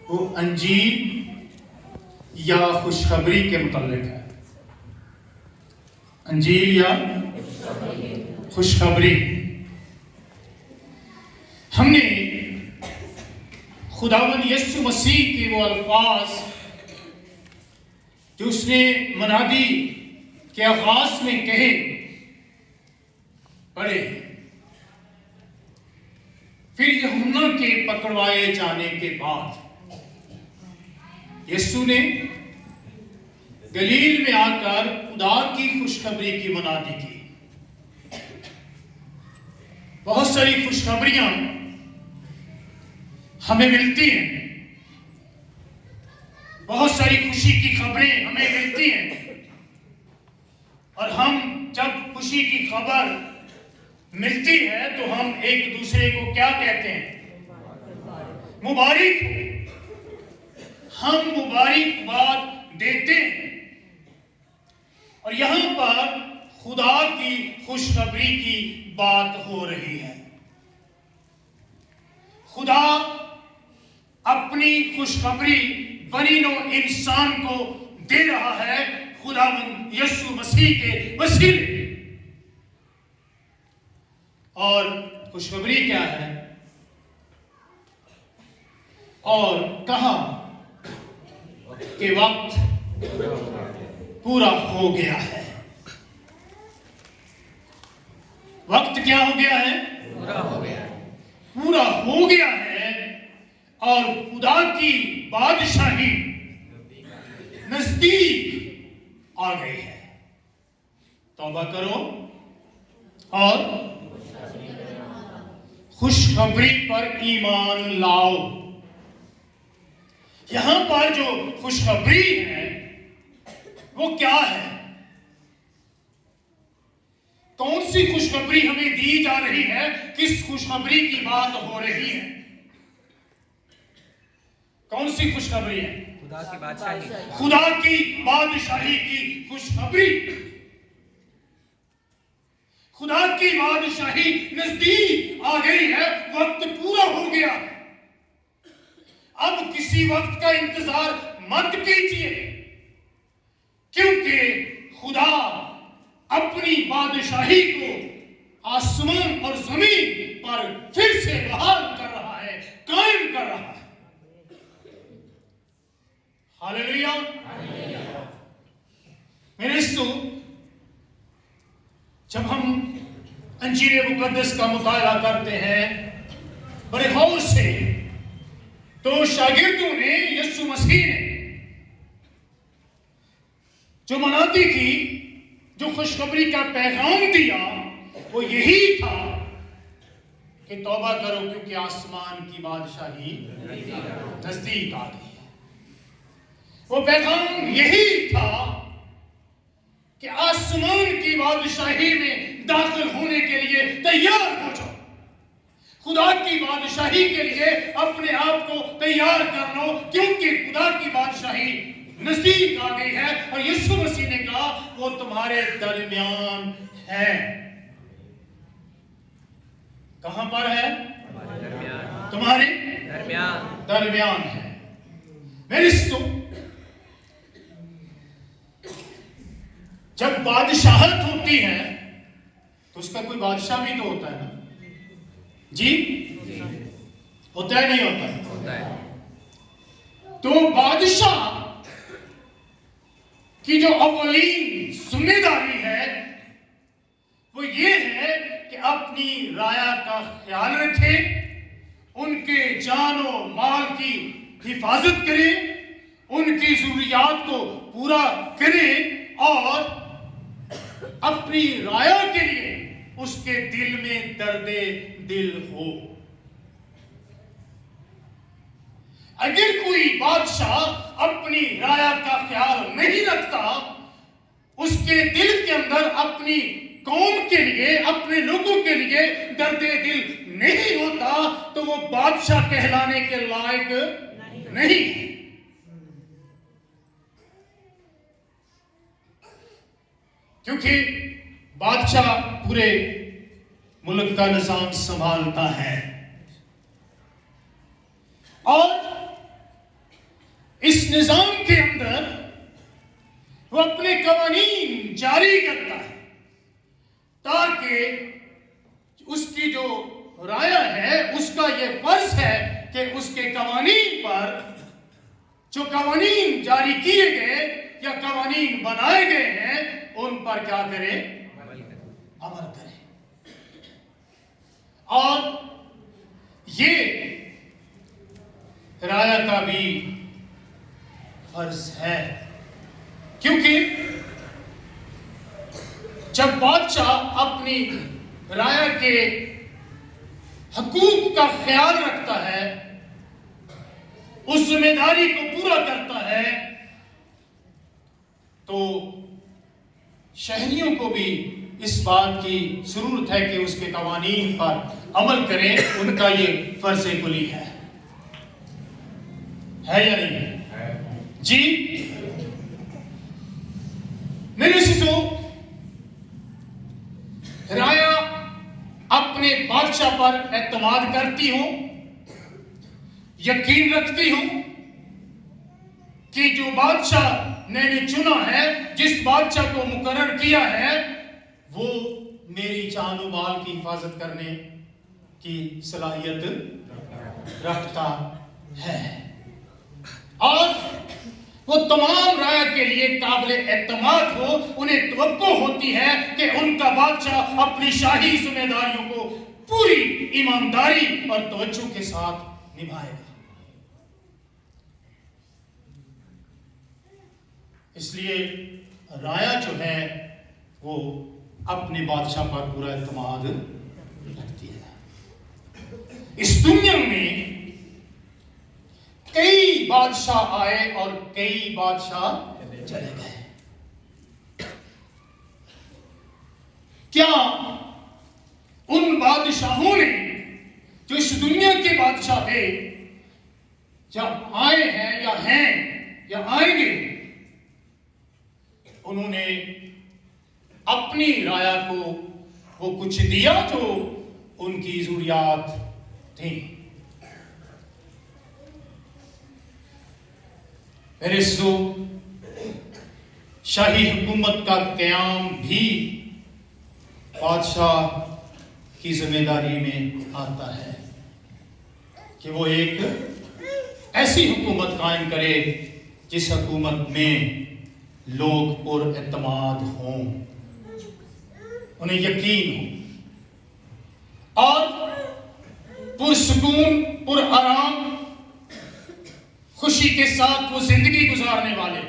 वो अंजील या खुशखबरी के मुतालिक है। अंजील या खुशखबरी। हमने खुदावंद यीशु मसीह के वो अल्फाज जो उसने मनादी के आगाज में कहे पढ़े। फिर यूहन्ना के पकड़वाए जाने के बाद यीशु ने गलील में आकर खुदा की खुशखबरी की मनादी की। बहुत सारी खुशखबरियां हमें मिलती हैं, बहुत सारी खुशी की खबरें हमें मिलती हैं, और हम जब खुशी की खबर मिलती है तो हम एक दूसरे को क्या कहते हैं? मुबारक हो। हम मुबारकबाद देते हैं। और यहां पर खुदा की खुशखबरी की बात हो रही है। खुदा अपनी खुशखबरी बनी नो इंसान को दे रहा है खुदावंद यीशु मसीह के वसीले। और खुशखबरी क्या है और कहा कि वक्त पूरा हो गया है। वक्त क्या हो गया है? पूरा हो गया है। पूरा हो गया है और खुदा की बादशाही नजदीक आ गई है। तौबा करो और खुशखबरी पर ईमान लाओ। यहां पर जो खुशखबरी है वो क्या है? कौन सी खुशखबरी हमें दी जा रही है? किस खुशखबरी की बात हो रही है? कौन सी खुशखबरी है? खुदा की बादशाही। खुदा की बादशाही की खुशखबरी। खुदा की बादशाही नजदीक आ गई है। वक्त पूरा हो गया। अब किसी वक्त का इंतजार मत कीजिए, क्योंकि खुदा अपनी बादशाही को आसमान और जमीन पर फिर से बहाल कर रहा है, कायम कर रहा है। हालेलुया। मेरे दोस्तों, जब हम अंजील मुकद्दस का मुताला करते हैं बड़े गौर से, तो शागिर्दों ने, यीशु मसीह ने जो मनादी की, जो खुशखबरी का पैगाम दिया, वो यही था कि तौबा करो क्योंकि आसमान की बादशाही नजदीक आ गई है। वो पैगाम यही था कि आसमान की बादशाही में दाखिल होने के लिए तैयार हो जाओ। खुदा की बादशाही के लिए अपने आप को तैयार कर लो, क्योंकि खुदा की बादशाही नजदीक आ गई है। और यीशु मसीह ने कहा वो तुम्हारे दरमियान है। कहां पर है? तुम्हारे दरमियान है। मेरे दोस्तों, जब बादशाहत होती है तो उसका कोई बादशाह भी तो होता है ना जी? होता है नहीं होता है? होता है। तो बादशाह की जो अव्वलीन जिम्मेदारी है वो ये है कि अपनी राया का ख्याल रखे, उनके जानो माल की हिफाजत करे, उनकी जरूरियात को पूरा करे और अपनी राया के लिए उसके दिल में दर्दे दिल हो। अगर कोई बादशाह अपनी राया का ख्याल नहीं रखता, उसके दिल के अंदर अपनी कौम के लिए, अपने लोगों के लिए दर्दे दिल नहीं होता, तो वो बादशाह कहलाने के लायक नहीं। क्योंकि बादशाह पूरे मुल्क का निजाम संभालता है और इस निजाम के अंदर वो अपने कवानीन जारी करता है ताकि उसकी जो राया है उसका ये फर्ज है कि उसके कवानीन पर जो कवानीन जारी किए गए या कवानीन बनाए गए हैं उन पर क्या करे, अमल करे। और ये राया का भी फर्ज है, क्योंकि जब बादशाह अपनी राया के हकूक का ख्याल रखता है, उस जिम्मेदारी को पूरा करता है, तो शहरियों को भी इस बात की जरूरत है कि उसके कवानीन पर अमल करें। उनका ये फर्ज कुली है या नहीं है? जी मेरे शिशु, राया अपने बादशाह पर एतमाद करती हूं, यकीन रखती हूं कि जो बादशाह ने चुना है, जिस बादशाह को मुकर्रर किया है, वो मेरी जान और माल की हिफाजत करने की सलाहियत रखता है और वो तमाम राया के लिए काबिल एतमाद हो। उन्हें तवक्को होती है कि उनका बादशाह अपनी शाही जिम्मेदारियों को पूरी ईमानदारी और तवज्जो के साथ निभाएगा। इसलिए राया जो है वो अपने बादशाह पर पूरा एतमाद रखती है। इस दुनिया में कई बादशाह आए और कई बादशाह चले गए। क्या उन बादशाहों ने जो इस दुनिया के बादशाह थे, जब आए हैं या आएंगे, उन्होंने अपनी राया को वो कुछ दिया जो उनकी जरूरियात थी? मेरे सो शाही हुकूमत का क़याम भी बादशाह की जिम्मेदारी में आता है कि वो एक ऐसी हुकूमत कायम करे जिस हुकूमत में लोग पुरएतमाद हों, उन्हें यकीन हो और पुरसुकून, पुरआराम, खुशी के साथ वो जिंदगी गुजारने वाले।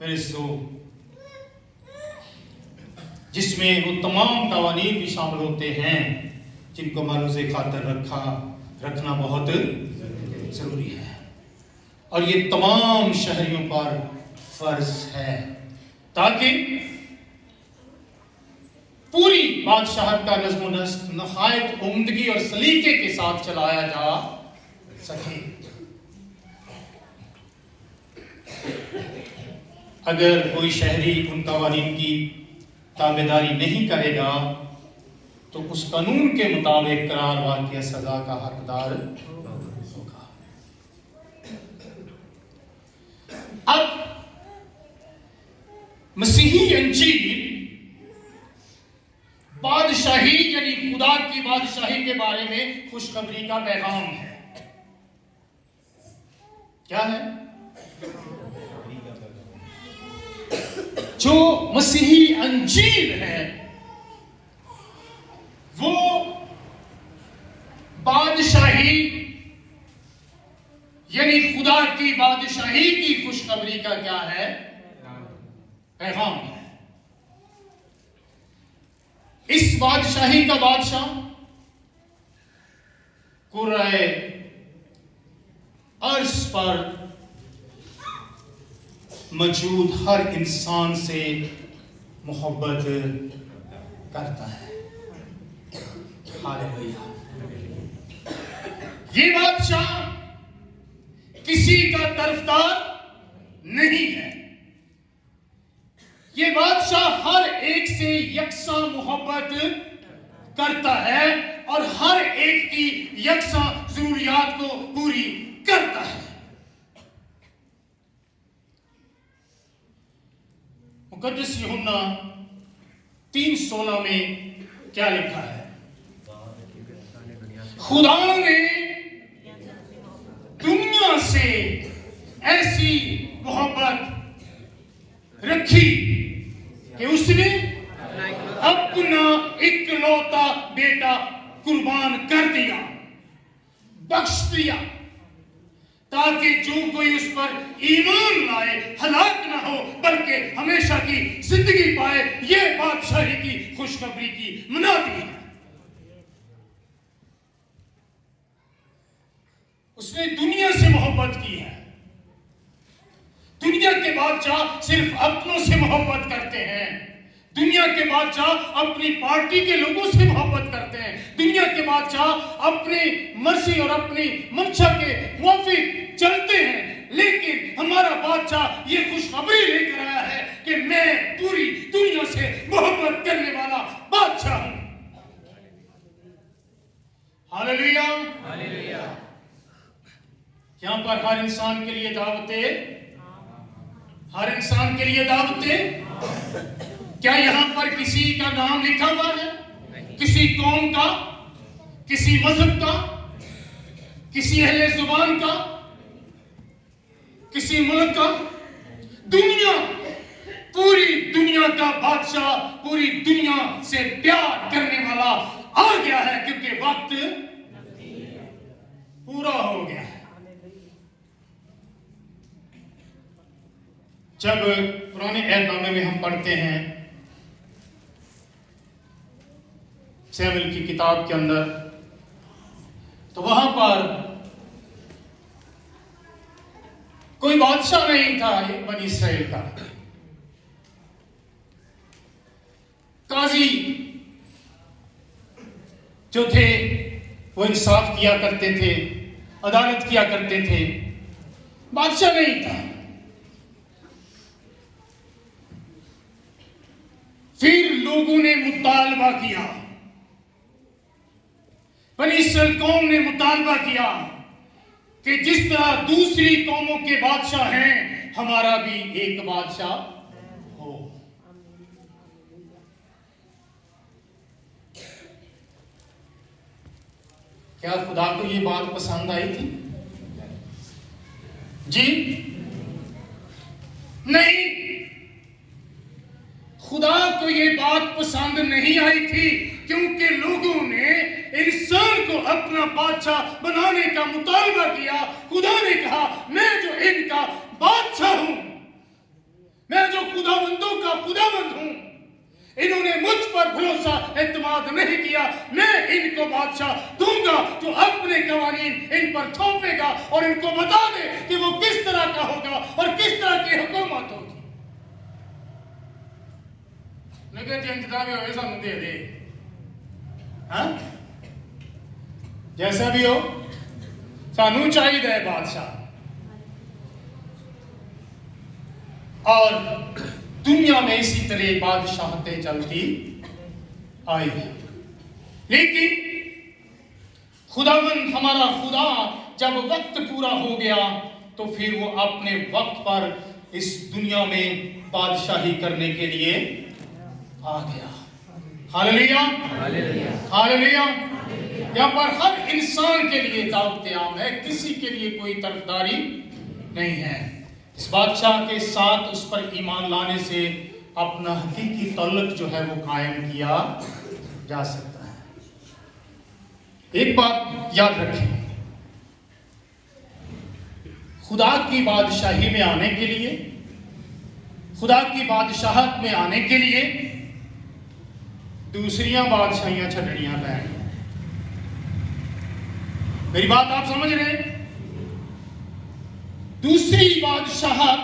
मेरे सो जिसमें वो तमाम कवानीन भी शामिल होते हैं जिनको मरूज़े खातर रखना बहुत जरूरी है और ये तमाम शहरियों पर फर्ज है ताकि पूरी बादशाहत का नज़्म नस्क नहायत उम्दगी और सलीके के साथ चलाया जा सके। अगर कोई शहरी उन कवानीन की ताबेदारी नहीं करेगा तो उस कानून के मुताबिक करार वाक़िया सजा का हकदार होगा। अब मसीही अंजील बादशाही यानी खुदा की बादशाही के बारे में खुशखबरी का पैगाम है। क्या है? जो मसीही अंजील है वो बादशाही यानी खुदा की बादशाही की खुशखबरी का क्या है? पैगाम है। इस बादशाही का बादशाह कुर्राए अर्श पर मौजूद हर इंसान से मोहब्बत करता है। हालेलुया। ये बादशाह किसी का तरफदार नहीं है। ये बादशाह हर एक से यकसा मोहब्बत करता है और हर एक की यकसा जरूरियात को पूरी मुकद्दस यूहन्ना 3:16 में क्या लिखा है? खुदा ने दुनिया से ऐसी मोहब्बत रखी कि उसने अपना इकलौता बेटा कुर्बान कर दिया, बख्श दिया, ताकि जो कोई उस पर ईमान लाए हलाक ना हो बल्कि हमेशा की जिंदगी पाए। ये बादशाही की खुशखबरी की मुनादी है। उसने दुनिया से मोहब्बत की है। दुनिया के बादशाह सिर्फ अपनों से मोहब्बत करते हैं। दुनिया के बादशाह अपनी पार्टी के लोगों से मोहब्बत करते हैं। दुनिया के बादशाह अपनी मर्जी और अपनी मंशा के मुताबिक चलते हैं। लेकिन हमारा बादशाह ये खुशखबरी लेकर आया है कि मैं पूरी दुनिया से मोहब्बत करने वाला बादशाह हूं। Hallelujah, hallelujah. यहां पर हर इंसान के लिए दावतें, हर इंसान के लिए दावतें। क्या यहां पर किसी का नाम लिखा हुआ है? किसी कौम का, किसी मजहब का, किसी अहले जुबान का, किसी मुल्क का? दुनिया, पूरी दुनिया का बादशाह पूरी दुनिया से प्यार करने वाला आ गया है, क्योंकि वक्त पूरा हो गया है। जब पुराने अहदनामे में हम पढ़ते हैं, शमूएल की किताब के अंदर, तो वहां पर कोई बादशाह नहीं था बनी इस्राएल का। काजी जो थे वो इंसाफ किया करते थे, अदालत किया करते थे, बादशाह नहीं था। फिर लोगों ने मुतालबा किया, बनी इस्राएल कौम ने मुतालबा किया कि जिस तरह दूसरी कौमों के बादशाह हैं, हमारा भी एक बादशाह हो। क्या खुदा को ये बात पसंद आई थी? जी नहीं, खुदा को ये बात पसंद नहीं आई थी, क्योंकि लोगों ने इंसान को अपना बादशाह बनाने का मुतालबा किया। खुदा ने कहा, मैं जो इनका बादशाह हूं, मैं जो खुदाबंदों का खुदाबंद हूं, इन्होंने मुझ पर भरोसा एतमाद नहीं किया। मैं इनको बादशाह दूंगा जो अपने कवानीन इन पर थोपेगा और इनको बता दे कि वो किस तरह का होगा और किस तरह की हुकूमत होगी। नगर जनता भी हो सानू दे दे, हाँ? जैसा भी हो, सानू चाहिए बादशाह। और दुनिया में इसी तरह बादशाहतें चलती आई। लेकिन खुदावंद हमारा खुदा जब वक्त पूरा हो गया तो फिर वो अपने वक्त पर इस दुनिया में बादशाही करने के लिए आ गया। Hallelujah, hallelujah, hallelujah. यहाँ पर हर इंसान के लिए दावत आम है, किसी के लिए कोई तरफदारी नहीं है। इस बादशाह के साथ उस पर ईमान लाने से अपना हकीकी तल्लुक जो है वो कायम किया जा सकता है। एक बात याद रखें, खुदा की बादशाही में आने के लिए, खुदा की बादशाहत में आने के लिए दूसरियां बादशाहियां छड़नियां पैनी। मेरी बात आप समझ रहे हैं? दूसरी बादशाहत,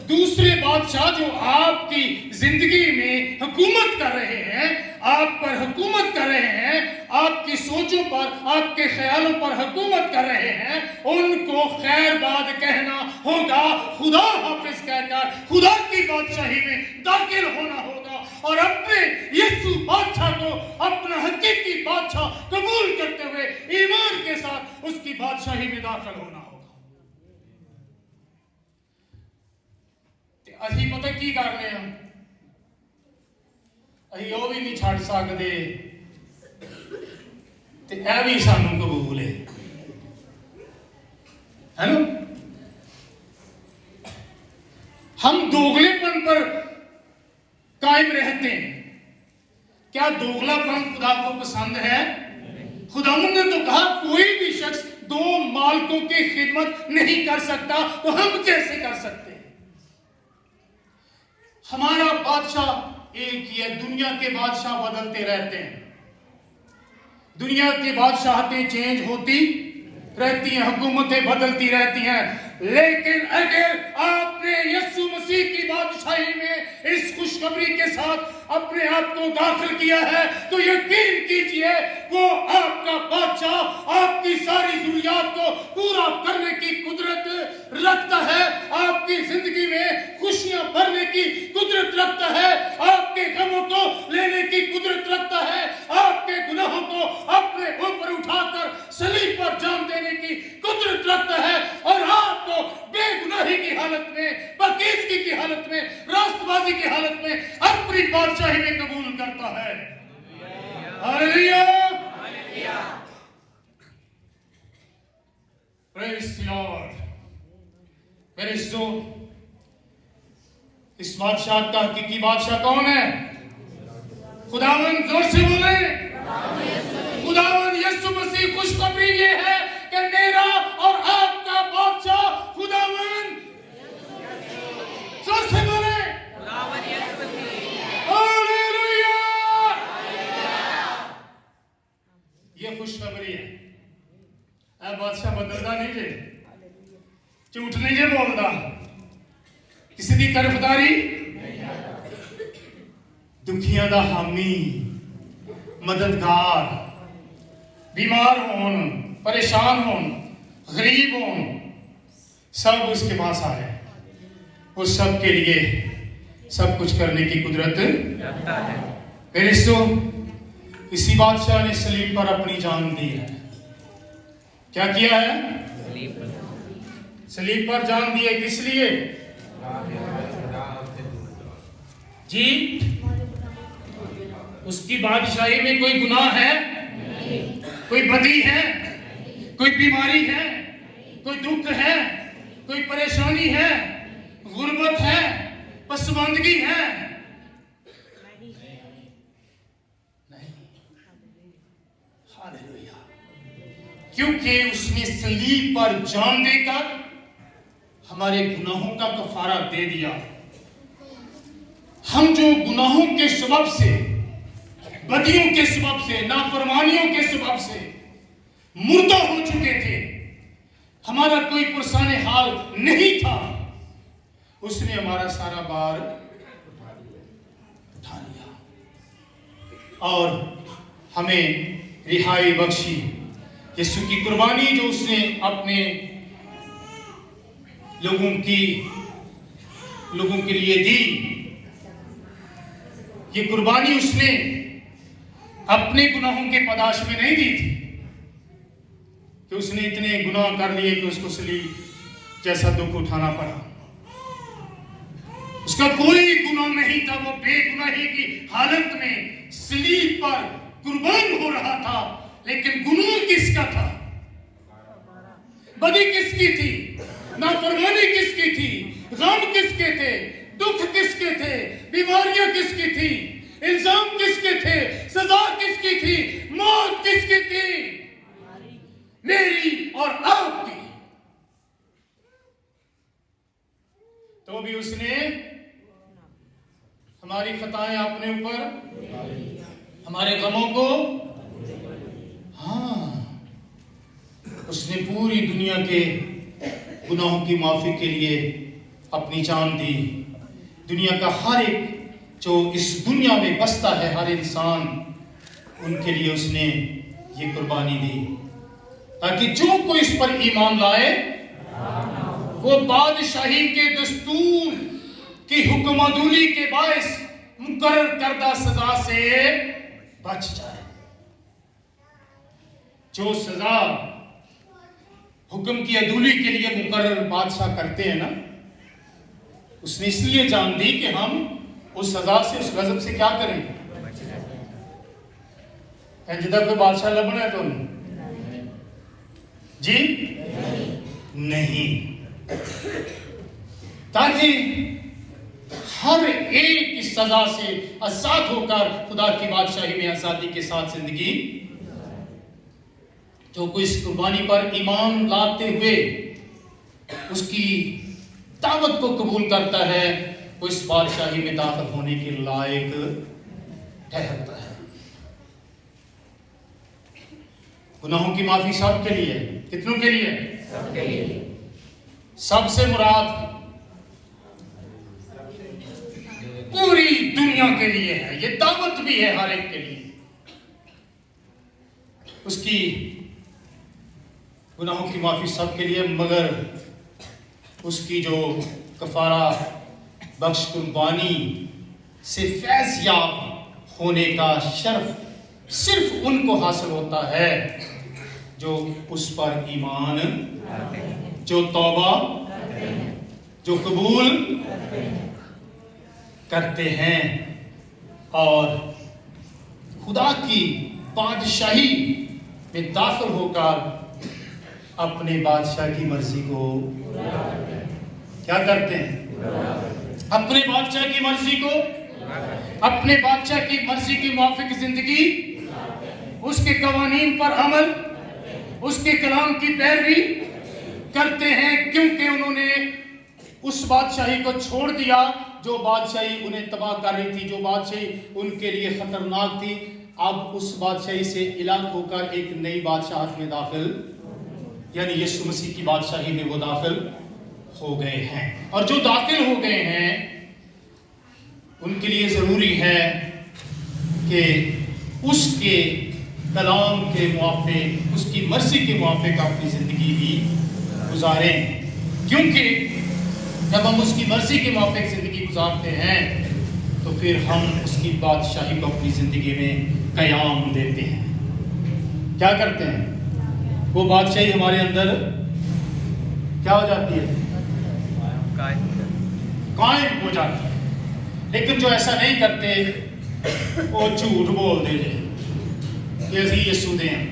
दूसरे बादशाह जो आपकी जिंदगी में हुकूमत कर रहे हैं, आप पर हुकूमत कर रहे हैं, आपकी सोचों पर, आपके ख्यालों पर हुकूमत कर रहे हैं, उनको खैरबाद कहना होगा, खुदा हाफिज कहकर खुदा की बादशाही में दाखिल होना होगा और अपने यीशु बादशाह को अपना हकीकी बादशाह कबूल करते हुए ईमान के साथ उसकी बादशाही में दाखिल होना होगा। ਅਸੀਂ ਪਤਾ ਕੀ ਕਰਨੇ ਆ, ਅਸੀਂ ਉਹ ਵੀ ਨਹੀਂ ਛੱਡ ਸਕਦੇ ਤੇ ਇਹ भी ਸਾਨੂੰ कबूल है ना। हम दोगलेपन पर कायम रहते हैं। क्या दोगलापन खुदा को पसंद है? खुदावंद ने तो कहा कोई भी शख्स दो मालिकों की खिदमत नहीं कर सकता, तो हम कैसे कर सकते हैं? हमारा बादशाह एक ही है। दुनिया के बादशाह बदलते रहते हैं, दुनिया की बादशाहतें चेंज होती रहती हैं, हुकूमतें बदलती रहती हैं, लेकिन अगर आपने यीशु मसीह की बादशाही में इस खुशखबरी के साथ अपने आप को दाखिल किया है तो यकीन कीजिए वो आपका बादशाह आपकी सारी जरूरियात को पूरा करने की कुदरत रखता है, आपकी जिंदगी में खुशियां भरने की कुदरत रखता है, आपके गमों को लेने की कुदरत रखता है, आपके गुनाहों को अपने ऊपर उठाकर सलीब पर जान देने की कुदरत रखता है और आपको बेगुनाही की हालत में, पाकीज़गी की हालत में, रास्तबाजी की हालत में अपनी बादशाही में कबूल करता है। Hallelujah, praise the Lord. मेरे दोस्तों, इस बादशाह का हकीकी बादशाह कौन है? खुदावंद, जोर से बोले, खुदावंद यीशु मसीह। खुशखबरी ये है कि मेरा और आपका बादशाह खुदावंद, जोर से बोले, हालेलुया। ये खुशखबरी है। ऐ बादशाह बदलदा नहीं जे, झूठ नहीं जे बोलदा, किसी की तरफदारी, दुखियां दा हामी, मददगार, बीमार होन, परेशान होन, गरीब होन, सब उसके पास आ है। वो सब के लिए सब कुछ करने की कुदरत रखता है। मेरे दोस्तों, इसी बादशाह ने सलीब पर अपनी जान दी है। क्या किया है? सलीब पर जान दी है। किस लिए जी? उसकी बादशाही में कोई गुनाह है? कोई बदी है? कोई बीमारी है? कोई दुख है? कोई परेशानी है? गुर्बत है? पसमानदगी है? नहीं। हालेलुया। क्योंकि उसने सलीब पर जान देकर हमारे गुनाहों का कफारा दे दिया। हम जो गुनाहों के सबब से, बदियों के सबब से, नाफरमानियों के सबब से मुर्दा हो चुके थे, हमारा कोई पुरसाने हाल नहीं था, उसने हमारा सारा बार उठा लिया और हमें रिहाई बख्शी। यीशु की कुर्बानी जो उसने अपने लोगों के लिए दी, ये कुर्बानी उसने अपने गुनाहों के पदाश में नहीं दी थी कि उसने इतने गुनाह कर लिए कि उसको सलीब जैसा दुख उठाना पड़ा। उसका कोई गुनाह नहीं था, वो बेगुनाही की हालत में सलीब पर कुर्बान हो रहा था। लेकिन गुनाह किसका था? बदी किसकी थी? नाफरमानी किसकी थी? गम किसके थे? दुख किसके थे? बीमारियां किसकी थी? इल्जाम किसके थे? सजा किसकी थी? मौत किसकी थी? मेरी और आपकी। तो भी उसने हमारी खताएं अपने ऊपर, हमारे गमों को, हाँ, उसने पूरी दुनिया के गुनाहों की माफी के लिए अपनी जान दी। दुनिया का हर एक जो इस दुनिया में बसता है, हर इंसान, उनके लिए उसने ये कुर्बानी दी ताकि जो कोई इस पर ईमान लाए वो बादशाही के दस्तूर की हुक्मदूली के बायस मुकर्रर करदा सजा से बच जाए। जो सजा हुक्म की अदूली के लिए मुकर्रर बादशाह करते हैं ना, उसने इसलिए जान दी कि हम उस सजा से, उस गजब से क्या करें। जिधर कोई बादशाह लबना है तो जी नहीं, ताकि हर एक इस सजा से आजाद होकर खुदा की बादशाही में आजादी के साथ जिंदगी, जो कोई इस कुर्बानी पर ईमान लाते हुए उसकी दावत को कबूल करता है, वो इस बादशाही में दाखिल होने के लायक ठहरता है। गुनाहों की माफी सबके लिए, कितनों के लिए? सबके लिए। सबसे मुराद पूरी दुनिया के लिए है, ये दावत भी है हर एक के लिए। उसकी गुनाहों की माफी सबके लिए, मगर उसकी जो कफारा बख्श कुर्बानी से फैज़ याब होने का शर्फ सिर्फ उनको हासिल होता है जो उस पर ईमान, जो तौबा, जो कबूल करते हैं और खुदा की बादशाही में दाखिल होकर अपने बादशाह की मर्जी को क्या करते हैं? अपने बादशाह की मर्जी को, अपने बादशाह की मर्जी की मुआफिक जिंदगी, उसके कवानीन पर अमल, उसके कलाम की पैरवी करते हैं, क्योंकि उन्होंने उस बादशाही को छोड़ दिया जो बादशाही उन्हें तबाह कर रही थी, जो बादशाही उनके लिए खतरनाक थी। अब उस बादशाही से इलाक होकर एक नई बादशाहत में दाखिल, यानी यीशु मसीह की बादशाही में वो दाखिल हो गए हैं। और जो दाखिल हो गए हैं उनके लिए जरूरी है कि उसके कलाम के मुआफिक, उसकी मर्जी के मुआफिक अपनी जिंदगी भी गुजारें, क्योंकि जब हम उसकी मर्जी के मुआफिक जिंदगी गुजारते हैं तो फिर हम उसकी बादशाही को अपनी जिंदगी में कयाम देते हैं। क्या करते हैं? वो बादशाही हमारे अंदर क्या हो जाती है? कायम हो जाती है। लेकिन जो ऐसा नहीं करते वो झूठ बोल देते हैं कि यीशु दे हैं।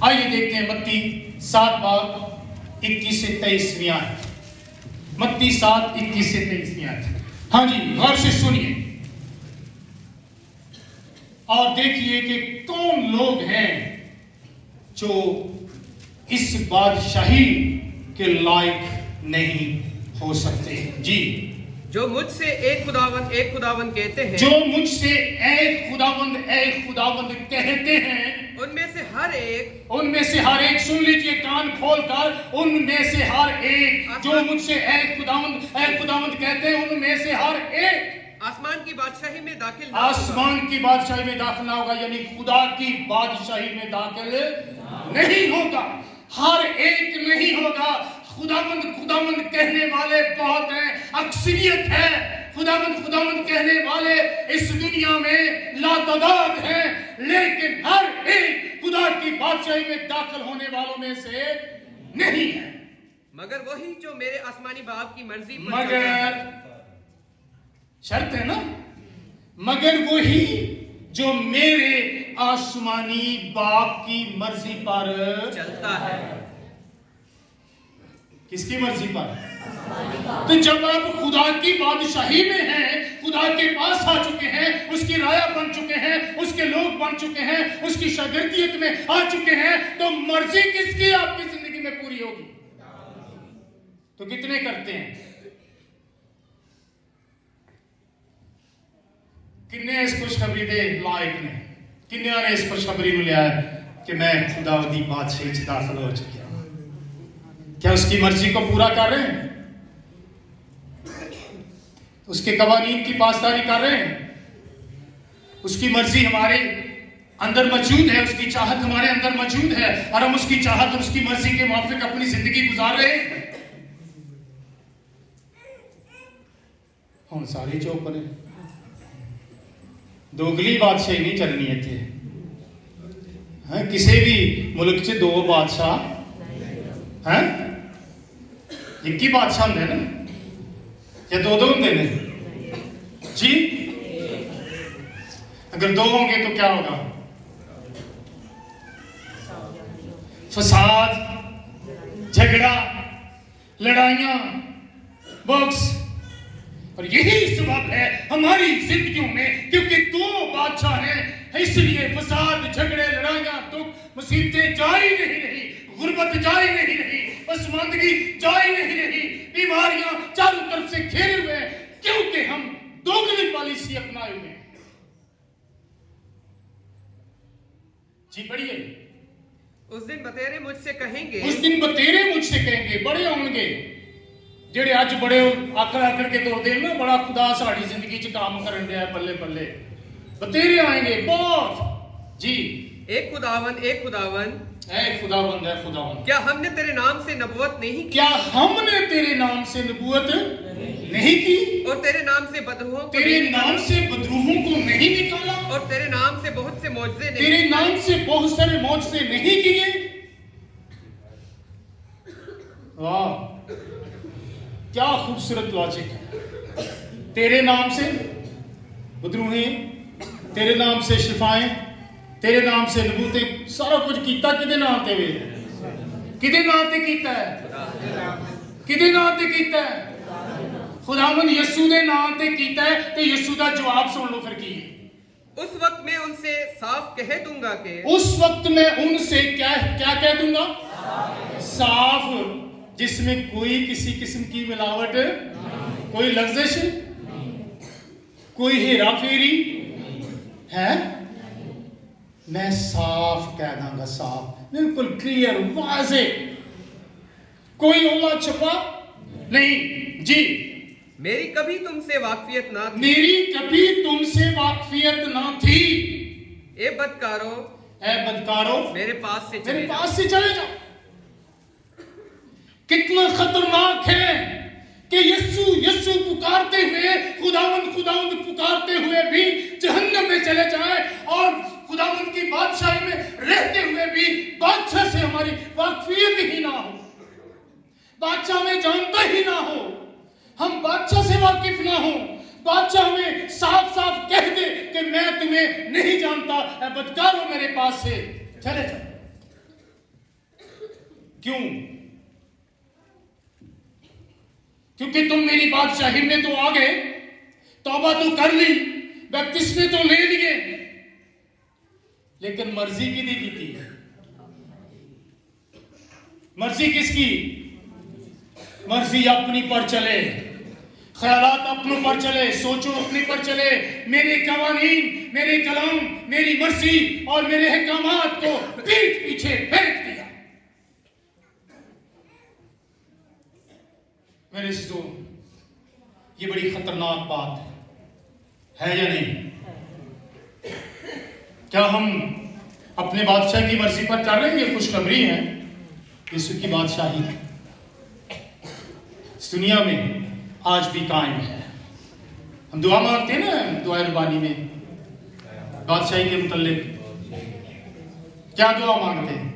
आइए देखते हैं मत्ती 7:21 से 23 आयत। मत्ती 7:21 से 23 आयत। हाँ जी, गौर से सुनिए और देखिए कि कौन लोग हैं जो इस बादशाही के लायक नहीं हो सकते। जी, जो मुझसे एक खुदावंद कहते हैं, जो मुझसे एक खुदावंद कहते हैं, उनमें से हर एक, सुन लीजिए कान खोलकर, उनमें से हर एक जो मुझसे एक खुदावंद कहते हैं, उनमें से हर एक आसमान की बादशाही में दाखिल ना आसमान की बादशाही में दाखिल ना होगा, यानी खुदा की बादशाही में दाखिल नहीं होगा। हर एक नहीं होगा। खुदावंद कहने वाले बहुत हैं, अक्सरियत है। खुदावंद कहने वाले इस दुनिया में लातादाद हैं, लेकिन हर एक खुदा की बादशाही में दाखिल होने वालों में से नहीं है। मगर वही जो मेरे आसमानी बाप की मर्जी पर मगर शर्त है ना, मगर वही जो मेरे आसमानी बाप की मर्जी पर चलता है। किसकी मर्जी पर? तो जब आप खुदा की बादशाही में हैं, खुदा के पास आ चुके हैं, उसकी राया बन चुके हैं, उसके लोग बन चुके हैं, उसकी शागिर्दियत में आ चुके हैं, तो मर्जी किसकी आपकी जिंदगी में पूरी होगी? तो कितने करते हैं? किन्ने इस खुशखबरी दे लायक ने, किन्ने ने इस खुशखबरी में लिया है कि मैं खुदा दी बादशाही में दाखिल हो चुका हूं? क्या उसकी मर्जी को पूरा कर रहे हैं? उसके कवानीन की पासदारी कर रहे हैं? उसकी मर्जी हमारे अंदर मौजूद है, उसकी चाहत हमारे अंदर मौजूद है और हम उसकी चाहत और उसकी मर्जी के मुताबिक अपनी जिंदगी गुजार रहे हैं। हम सारे चौप ने दोगली बादशाही नहीं चलनी है थे। हाँ, किसी भी मुल्क से दो बादशाह हैं, एक ही बादशाह होंगे ना। या दो दो होंगे ने जी? अगर दो होंगे तो क्या होगा? फसाद, झगड़ा, लड़ाइयां, बॉक्स। और यही सबब है हमारी जिंदगियों में, क्योंकि दो बादशाह हैं, इसलिए फसाद, झगड़े, लड़ाइयां, दुख, मुसीबतें जा ही नहीं रही, गुर्बत जा ही नहीं रही, पसमानदगी जा ही नहीं रही, बीमारियां चारों तरफ से घेरे हुए हैं, क्योंकि हम दोगली पॉलिसी अपनाए हुए हैं। जी पढ़िए। उस दिन बतेरे मुझसे कहेंगे, उस दिन बतेरे मुझसे कहेंगे, बड़े होंगे जेड़े अज बड़े आकड़ आकड़ के तोड़ते हैं ना, बड़ा खुदा साड़ी जिंदगी च काम करन दिया, बल्ले बल्ले। बतेरे आएंगे बहुत जी। एक खुदावन, एक खुदावन, ऐ खुदावंद है खुदावंद, क्या हमने तेरे नाम से नबुवत नहीं की? क्या हमने तेरे नाम से नबूवत नहीं की? और तेरे नाम से बदरूहों को तेरे नाम से बदरूहों को नहीं निकाला? और तेरे नाम से बहुत से मौजज़े नहीं? तेरे नाम से बहुत सारे मौजज़े नहीं किए? वाह, क्या खूबसूरत लॉजिक है। तेरे नाम से बदरूहें, तेरे नाम से शिफाएं, तेरे नाम से नबूतें, सारा कुछ कीता किदे नाम ते वे? किदे नाम ते कीता है? किदे नाम ते कीता है? खुदावंद यीशु दे नाम ते कीता है। ते यीशु दा जवाब सुन लो फिर की है। उस वक्त मैं उनसे साफ कह दूंगा कि, उस वक्त मैं उनसे क्या क्या कह दूंगा? साफ, जिसमें कोई किसी किस्म की मिलावट, कोई लफ्ज़िश, कोई हेरा फेरी है, मैं साफ कह दूंगा, साफ, बिल्कुल क्लियर, वाज़े, कोई ओला छुपा नहीं जी। मेरी कभी तुमसे वाकफियत ना थी, मेरी कभी तुमसे वाकफियत ना थी। ए बदकारो, ऐ बदकारो, मेरे पास से मेरे चले जाओ। पास से चले जाओ। कितना खतरनाक है कि यीशु यीशु पुकारते हुए, खुदावंद खुदावंद पुकारते हुए भी जहन्नम में चले जाए, और खुदावंद की बादशाही में रहते हुए भी बादशाह से हमारी वाकफियत ही ना हो, बादशाह में जानता ही ना हो, हम बादशाह से वाकिफ ना हो, बादशाह हमें साफ साफ कह दे कि मैं तुम्हें नहीं जानता, ऐ बदकारो मेरे पास से चले जाओ। क्यों? क्योंकि तुम मेरी बादशाही में तो आ गए, तौबा तो कर ली, बपतिस्मे तो ले लिए, लेकिन मर्जी किदी की थी? मर्जी किसकी? मर्जी अपनी पर चले, ख्यालात अपनों पर चले, सोचो अपने पर चले, मेरे कवानीन, मेरे कलाम, मेरी मर्जी और मेरे अहकामात को पीठ पीछे फेंक दिया। मेरे दोस्तों, ये बड़ी खतरनाक बात है या नहीं? क्या हम अपने बादशाह की मर्जी पर चल रहे हैं? ये खुशखबरी है, यीशु की बादशाही इस दुनिया में आज भी कायम है। हम दुआ मांगते हैं ना, दुआ रुबानी में बादशाही के मुतल्लिक क्या दुआ मांगते हैं?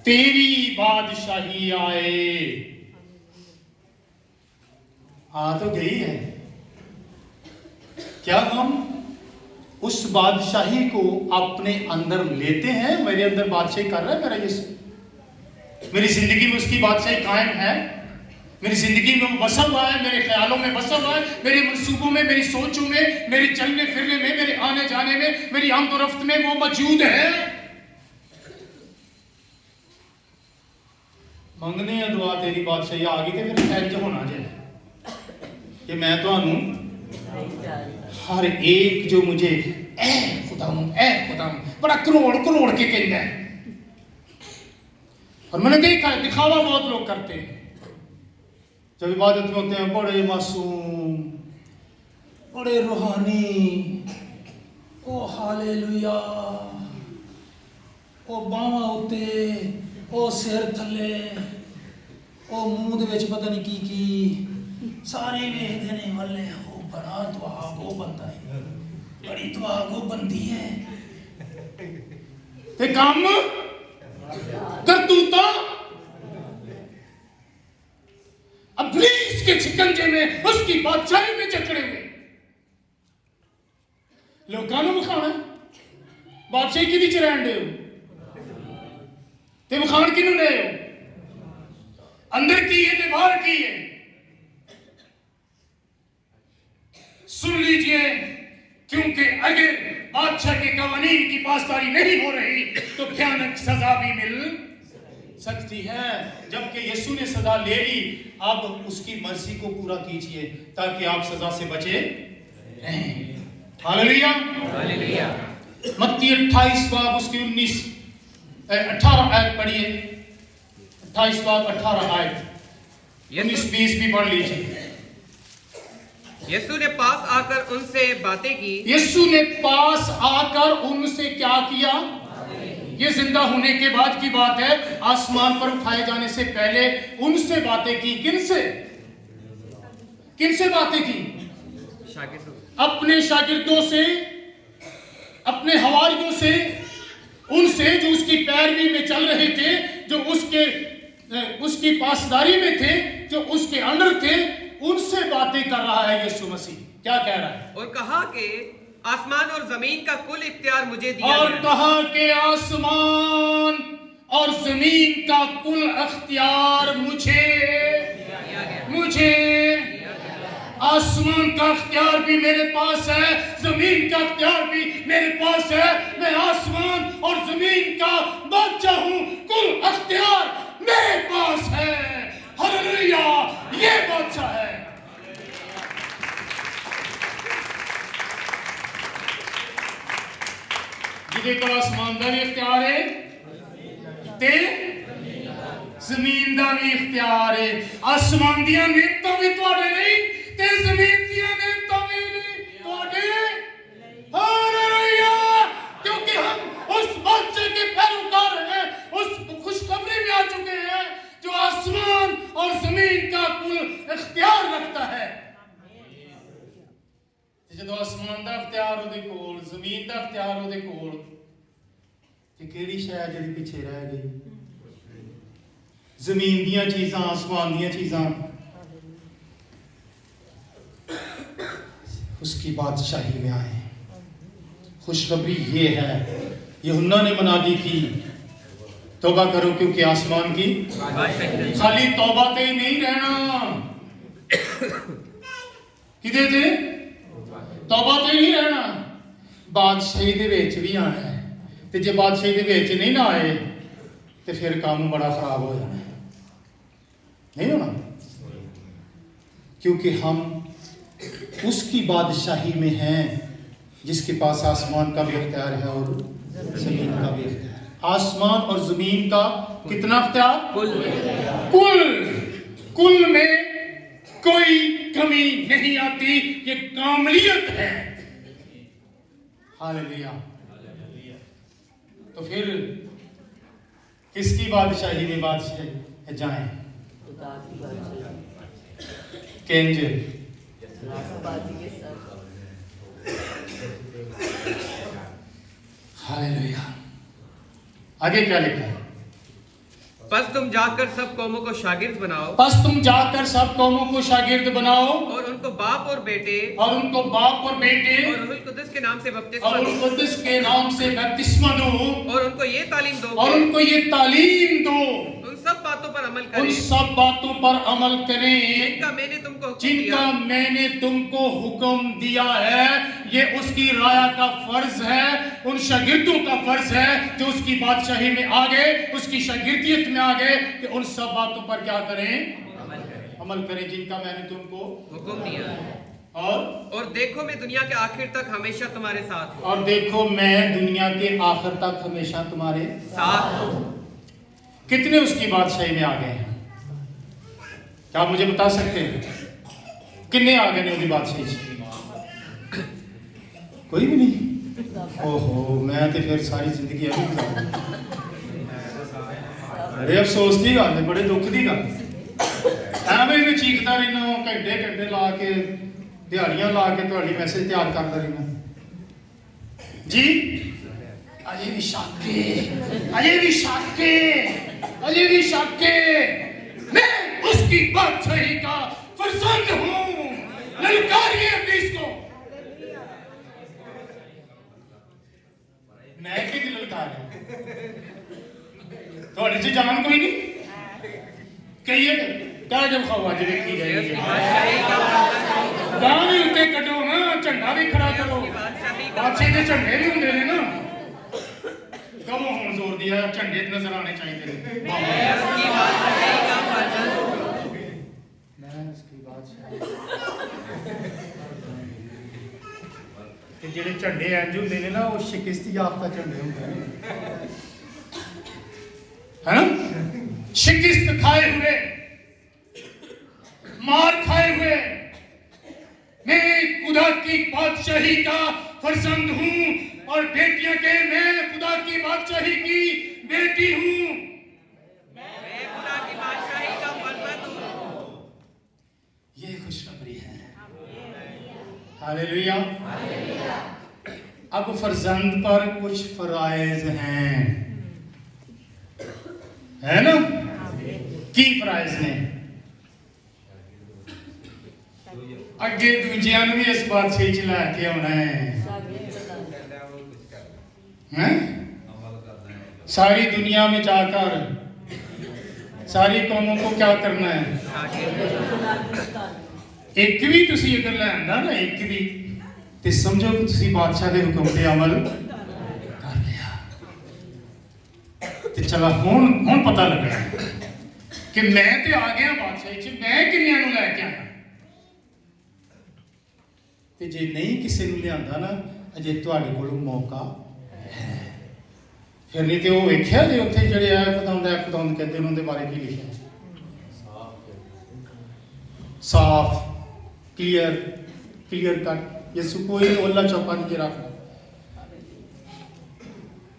तेरी बादशाही आए। आ तो गई है, क्या हम उस बादशाही को अपने अंदर लेते हैं? मेरे अंदर बादशाही कर रहा है मेरा यीशु, मेरी जिंदगी में उसकी बादशाही कायम है, मेरी जिंदगी में वो बसा हुआ है, मेरे ख्यालों में बसा हुआ है, मेरे मंसूबों में, मेरी सोचों में, मेरे चलने फिरने में, मेरे आने जाने में, मेरी आमदोरफ्त में वो मौजूद है। मंगने हैं दुआ तेरी बादशाही आ गई, तो फिर इंज होना चाहिए कि मैं तो हर एक जो मुझे ऐ खुदाम बड़ा करोड़ करोड़ के कहना है। और मैंने देखा है, दिखावा बहुत लोग करते हैं, जब इबादत में होते हैं बड़े मासूम, बड़े रूहानी, ओ हालेलुया, ओ बावा उते, ओ सिर थले, ओ मुंह दे विच पता नहीं की सारे वेखदे ने वल्ले, ओ बड़ा दुआगो बंदा है, बड़ी दुआगो बंदी है, ते काम कर करतूता इब्लीस के शिकंजे में, उसकी बादशाही में जकड़े हुए लोगों को विखाना बादशाही की च रहन दे ते विखान किनू दे अंदर की है ते बाहर की है। सुन लीजिए, क्योंकि अगर बादशाह के कवानीन की पासदारी नहीं हो रही तो भयानक सजा भी मिल सकती है। जबकि यीशु ने सजा ले ली, अब उसकी मर्जी को पूरा कीजिए ताकि आप सजा से बचे रहें। Hallelujah hallelujah. मत्ती 28 बाब उसकी 18 आयत पढ़िए। 28 बाब 18 आयत, 19-20 भी पढ़ लीजिए। यीशु ने पास आकर उनसे बातें की। यीशु ने पास आकर उनसे क्या किया? ये जिंदा होने के बाद की बात है, आसमान पर उठाए जाने से पहले उनसे बातें की। किनसे? किनसे बातें की? अपने शागिर्दों से, अपने हवारियों से, उनसे जो उसकी पैरवी में चल रहे थे, जो उसकी पासदारी में थे, जो उसके अंडर थे, उनसे बातें कर रहा है यीशु मसीह। क्या कह रहा है? और कहा कि आसमान और जमीन का कुल इख्तियार मुझे दिया और गया। कहा कि आसमान और जमीन का कुल इख्तियार मुझे आसमान का इख्तियार भी मेरे पास है, जमीन का इख्तियार भी मेरे पास है। मैं आसमान और जमीन का बादशाह हूं, कुल इख्तियार मेरे पास है। हालेलुया, ये बादशाह है। जिदे को आसमान का भी इख्तियार है ते जमीन का भी इख्तियार है। आसमान दियां नेमतां भी तुहाडे नहीं ते जमीन दियां नेमतां भी नहीं तुहाडे। हालेलुया, क्योंकि हम उस बादशाह के पैरोकार हैं, उस खुशखबरी में आ चुके हैं जो आसमान और जमीन का कुल इख्तियार रखता है। जो आसमान का इख्तियार उहदे कोल, जमीन का इख्तियार उहदे कोल, ते केड़ी शै जिहड़ी पिछे रह गई? जमीन दियां चीजां, आसमान दियां चीजां, उसकी बादशाही में आए। खुशखबरी ये है, यूहन्ना ने मनादी की, तौबा करो क्योंकि आसमान की। खाली तौबा ते ही नहीं रहना, किदे ते तौबा ते नहीं रहना, बादशाही दे विच भी आना है। ते जे बादशाही दे विच नहीं ना आए तो फिर काम बड़ा खराब हो जाना, नहीं होना। क्योंकि हम उसकी बादशाही में हैं जिसके पास आसमान का भी इख्तियार है और जमीन का भी इख्तियार है। आसमान और जमीन का कितना इख्तियार? कुल में कोई कमी नहीं आती। ये कामलियत है। हालेलुया। तो फिर किसकी बादशाही में बादशाह जाएं? केंज हालेलुया। आगे क्या लिखा है? बस तुम जाकर सब कौमों को शागिर्द बनाओ। बस तुम जाकर सब कौमों को शागिर्द बनाओ और उनको बाप और बेटे और रूहुल कुद्दुस के नाम से बपतिस्मा दो और उनको ये तालीम दो उन सब बातों पर अमल करें जिनका मैंने तुमको हुक्म दिया है। ये उसकी राया का फर्ज है, उन शागिर्दों का फर्ज है जो उसकी बादशाही में आ गए, उसकी शागिर्दियत में आ गए, कि उन सब बातों पर क्या करें? अमल करें जिनका मैंने तुमको हुक्म दिया है। और देखो मैं दुनिया के आखिर तक हमेशा तुम्हारे साथ हूं। और देखो मैं दुनिया के आखिर तक हमेशा तुम्हारे साथ हूं। कितने उसकी बादशाही में आ गए हैं? क्या आप मुझे बता सकते हैं कितने आ गए ने उसकी बादशाही से? कोई भी नहीं। ओहो, मैं तो फिर सारी जिंदगी ऐसी गुजारी। बड़े अफसोस की गल है, बड़े दुख की गल। एवं मैं चीखता रहना, घंटे घंटे ला के दिहाड़ियां ला के तुम्हारी मैसेज तैयार करता रहना जी। अजे भी शाके अजय भी शक है, मैं उसकी बादशाही का फर्जंद हूं। ललकारिए इब्लीस को। मैं कि ललकार थोड़े से जान कोई नहीं कहिए क्या जब खाओ अज देखी जाएगी गांव भी उत्ते कटो ना, झंडा भी खड़ा करो। बादशाही के झंडे भी होंगे ने ना, कम होने जोर दिया, झंडे नजर आने चाहिए। ਜਿਹੜੇ ਝੰਡੇ ਇੰਜ ਹੁੰਦੇ ਨੇ ਨਾ, ਉਹ ਸ਼ਿਕਸਤ ਯਾਫਤਾ ਝੰਡੇ ਹੁੰਦੇ ਨੇ, है ना? शिकस्त खाए हुए, मार खाए हुए, मैं खुदा की बादशाही का फर्जंद हूं और बेटियां के मैं खुदा की बादशाही की बेटी हूं। मैं खुदा की बादशाही का फर्जंद हूं। ये खुशखबरी है। हालेलुया। अब फर्जंद पर कुछ फराइज हैं, है ना? की फराइज ने अगे दूजिया भी इस बादशाही च लैके आना है। सारी दुनिया में जाकर सारी कौमों को क्या करना है? एक भी तुसी अगर लैंदा ना, एक भी ते समझो कि तुसी बादशाह दे हुक्म पे अमल कर लिया। ते चला हुन पता लगा कि मैं ते आ गया बादशाही च, मैं किन्नियां नूं लैके आया। ते जे नहीं किसी नूं लियांदा ना, अजे तुहाडे कोल मौका है। फिर नहीं तो वेख्या जे उत्थे जिहड़े आ खुदावंद कहते हैं उनके बारे की लिखा साफ क्लियर कट, यीशु कोई ओला चौपा नहीं रखना।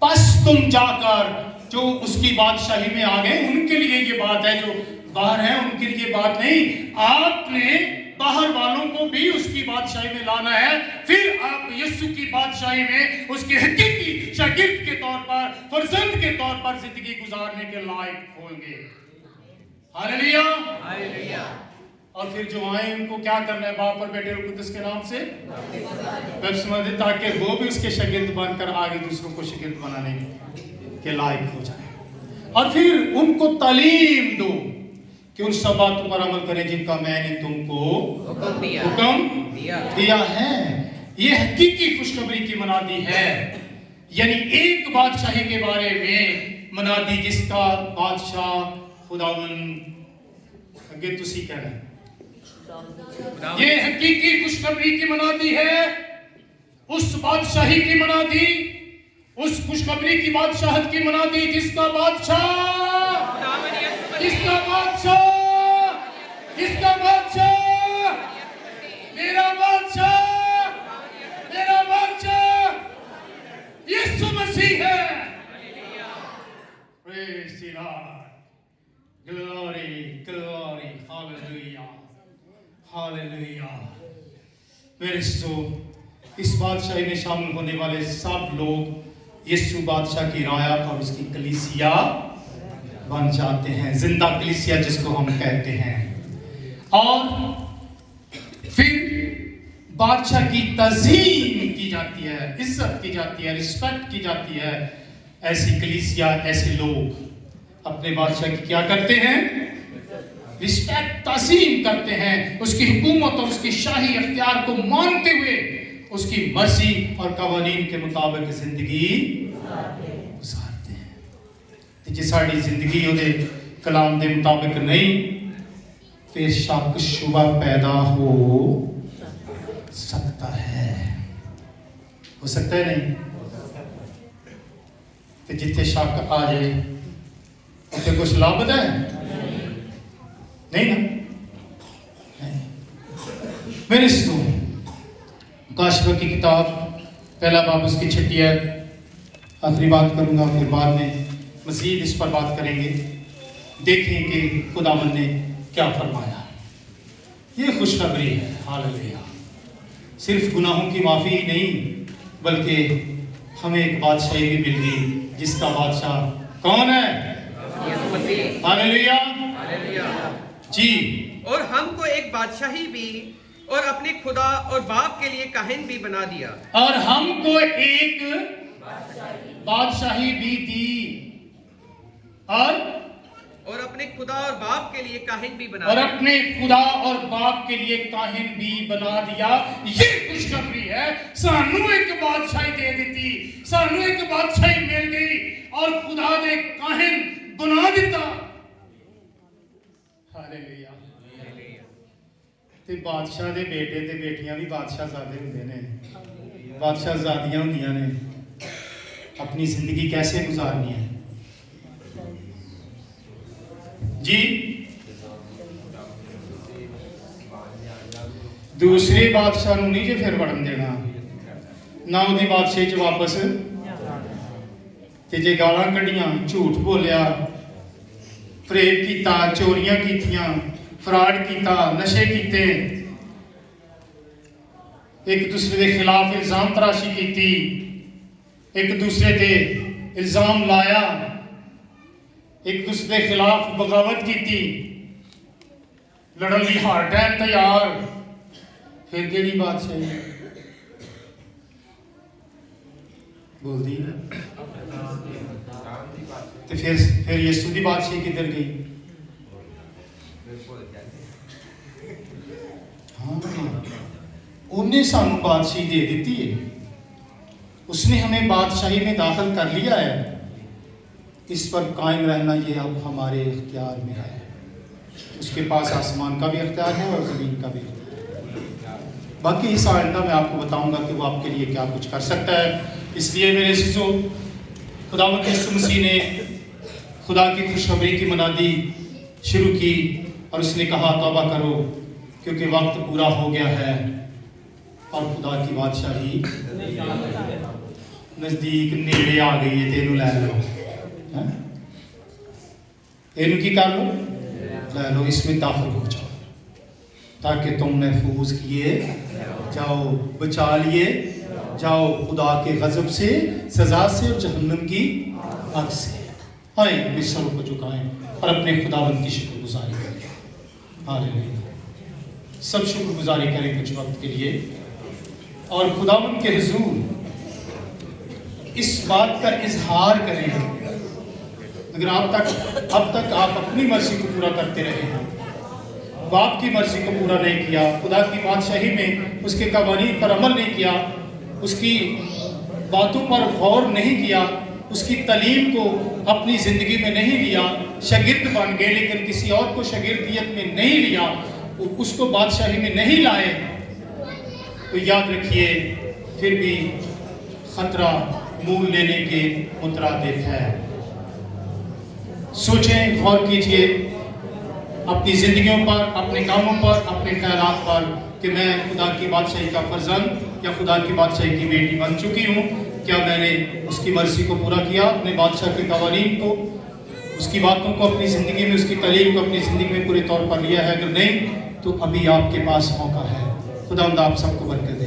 बस तुम जाकर जो उसकी बादशाही में आ गए उनके लिए ये बात है, जो बाहर है उनके लिए बात नहीं। आपने बाहर वालों को भी उसकी बादशाही में लाना है, फिर आप यीशु की बादशाही में उसके हकीकी शागिर्द के तौर पर, फर्जंद के तौर पर जिंदगी गुजारने के लायक होंगे। Hallelujah, hallelujah. और फिर जो आए उनको क्या करना है? बाप और बेटे और कुदस के नाम से बपतिस्मा दे, ताकि वो भी उसके शागिर्द बनकर आगे दूसरों को शागिर्द बनाने के लायक हो जाए। और फिर उनको तालीम दो कि उन सब बातों पर अमल करें जिनका मैंने तुमको हुक्म दिया है। ये हकीकी खुशखबरी की मनादी है, यानी एक बादशाही के बारे में मनादी जिसका बादशाह खुदावंद अगे तुसी कहना है। ये हकीकी खुशखबरी की मनादी है, उस बादशाही की मनादी, उस खुशखबरी की बादशाहत की मनादी जिसका बादशाह, किसका बादशाह, किसका बादशाह? मेरा बादशाह, मेरा बादशाह यीशु मसीह है। Praise the Lord, glory glory, hallelujah hallelujah. मेरे दोस्तों, इस बादशाही में शामिल होने वाले सब लोग यीशु बादशाह की राया और उसकी कलीसिया बन जाते हैं, जिंदा कलीसिया जिसको हम कहते हैं। और फिर बादशाह की तज़ीम की जाती है, इज्जत की जाती है, रिस्पेक्ट की जाती है। ऐसी कलीसिया, ऐसे लोग अपने बादशाह की क्या करते हैं? रिस्पेक्ट, तज़ीम करते हैं। उसकी हुकूमत और उसकी शाही अख्तियार को मानते हुए उसकी मर्जी और कवानीन के मुताबिक जिंदगी गुजारते हैं। जे साड़ी जिंदगी उहदे कलाम के मुताबिक नहीं, फिर शक शुबा पैदा हो सकता है। हो सकता है नहीं? तो जिथे शक आ जाए उसे कुछ लाभ है? नहीं ना? नहीं। मेरे काशिफ़ की किताब पहला बाब उसकी 6 आयत आखिरी बात करूंगा, फिर बाद में मज़ीद इस पर बात करेंगे। देखें कि खुदावंद ने क्या फरमाया। ये खुशखबरी है, हालेलुया। सिर्फ गुनाहों की माफ़ी ही नहीं, बल्कि हमें एक बादशाही भी मिल गई जिसका बादशाह कौन है? मसीह। Hallelujah hallelujah. जी। और हमको एक बादशाही भी और अपने खुदा और बाप के लिए काहिन भी बना दिया। और हमको एक बादशाही भी दी और अपने खुदा और बाप के लिए काहिन भी बना और दिया। अपने खुदा और बाप के लिए काहिन भी बना दिया। ये खुशखबरी है। सानू एक बादशाही दे दी, सानू एक बादशाही मिल गई और खुदा ने काहिन बना दिता। हालेलुया। ते बादशाह दे बेटे ते बेटियां भी बादशाहजादे हुंदे ने, बादशाहजादियां हुंदियां ने। अपनी जिंदगी कैसे गुजारनी है जी। दूसरे बादशाह नूं नहीं जे फिर वड़न देना, ना उहदी बादशाही च वापस। ते जे गालां कढ़ियां, झूठ बोलिया, फरेब कीता, चोरियां कीतियां, फ्रॉड कीता, नशे कीते, एक दूसरे के खिलाफ इल्जाम तराशी की, एक दूसरे ते इल्जाम लाया, एक दूसरे के खिलाफ बगावत की, लड़न ली हर टाइम तैयार, फिर केड़ी बादशाही बोलती है। तो फिर यीशु की बादशाही किधर गई? उन्हें सानू बादशाही दे दी है, उसने हमें बादशाही में दाखिल कर लिया है। इस पर कायम रहना ये अब हमारे इख्तियार में है। उसके पास आसमान का भी इख्तियार है और ज़मीन का भी इख्तियार है। बाकी इस आइंदा मैं आपको बताऊंगा कि वो आपके लिए क्या कुछ कर सकता है। इसलिए मेरे अज़ीज़ों, खुदावंद यीशु मसीह ने खुदा की खुशखबरी की मनादी शुरू की और उसने कहा तौबा करो क्योंकि वक्त पूरा हो गया है और खुदा की बादशाही नज़दीक नेड़े आ गई है। तेनू लै लो, इनू की कर लो, लै लो, इसमें दाखिल हो जाओ ताकि तुम महफूज किए जाओ, बचा लिए जाओ खुदा के गजब से, सजा से और जहन्नम की आग से। आए अपने सरों को झुकाएं और अपने खुदावंद की शुक्रगुजारी करें। हालेलुया। सब शुक्रगुजारी करें कुछ वक्त के लिए और खुदावंद के हुजूर इस बात का इजहार करें। अगर अब तक आप अपनी मर्जी को पूरा करते रहे हैं, बाप की मर्जी को पूरा नहीं किया, खुदा की बादशाही में उसके कवानीन पर अमल नहीं किया, उसकी बातों पर गौर नहीं किया, उसकी तालीम को अपनी ज़िंदगी में नहीं लिया, शागिर्द बन गए लेकिन किसी और को शागिर्दियत में नहीं लिया, उसको बादशाही में नहीं लाए, तो याद रखिए फिर भी खतरा मूल लेने के मुतरादिफ है। सोचें, गौर कीजिए अपनी ज़िंदगियों पर, अपने कामों पर, अपने ख्यालात पर कि मैं खुदा की बादशाही का फर्जंद या खुदा की बादशाही की बेटी बन चुकी हूँ। क्या मैंने उसकी मर्जी को पूरा किया, अपने बादशाह के कवानीन को, उसकी बातों को अपनी ज़िंदगी में, उसकी तालीम को अपनी ज़िंदगी में पूरे तौर पर लिया है? अगर नहीं तो अभी आपके पास मौका है। खुदा आप सबको बरकत